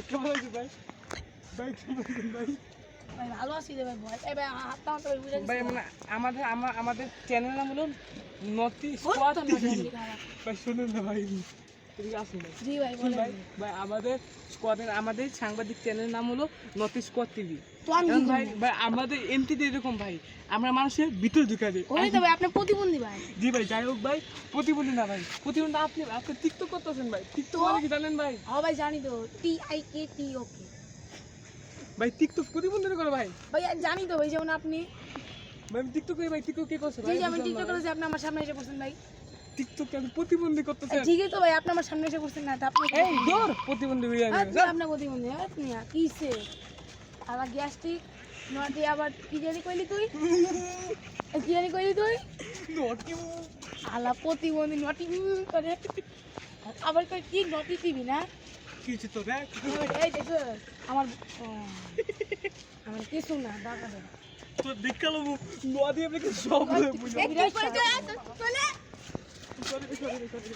ভাই কেমন আছেন ভাই? ভাই কেমন আছেন ভাই? ভাই ভালো আছি রে ভাই ভয় এই ভাই হাতটা আমার বুঝে গেছে ভাই মানে আমাদের চ্যানেল নাম হলো নতি বহুত স্কোয়াড তো টিভি। নজর খারাপ। ভাই শুনুন না ভাই, এদিকে আসুন ভাই। জি ভাই শুনুন বলেন ভাই, ভাই আমাদের সাংবাদিক চ্যানেলের নাম হলো নতি স্কোয়াড টিভি। তো আমি কি ভাই করব? ভাই আমাদের এমটিতে এরকম ভাই, আমরা মানুষের ভিতর ঢুকে দিই। ওই তো ভাই আপনি প্রতিবন্ধী ভাই জি ভাই, যাই হোক ভাই, প্রতিবন্ধী না ভাই, প্রতিবন্ধী আপনি আপনি টিকটক করতেছেন ভাই। টিকটক তো? মানে কি জানেন ভাই? হ্যাঁ ভাই জানি তো TIKTOK ভাই টিকটক প্রতিবন্ধী করে ভাই। ভাই জানি তো ভাই যেমন আপনি ভাই আমি টিকটক করি ভাই, টিকটক কে করছে জি ভাই? যেমন টিকটক করে যে আপনি আমার সামনে এসে পড়ছেন ভাই টিকটক কে আপনি প্রতিবন্ধী করতেছেন? ঠিকই তো ভাই আপনি আমার সামনে এসে পড়ছেন না তো আপনি এই দূর প্রতিবন্ধী হয়ে আপনি যাবে। আপনার প্রতিবন্ধী আপনি কিসে আবার গ্যাস্ট্রিক নটি আবার কি জানি কইলি তুই কি জানি কইলি তুই নটি আলা প্রতিবন্ধী নটি করে আবার কই কি নটি টিভি না কিছু তো দেখ। এই দেখো আমার আমার কিছু না টাকা দে তো দেখালো নটি আপনাকে সব বুঝাবো। চলে সরি সরি সরি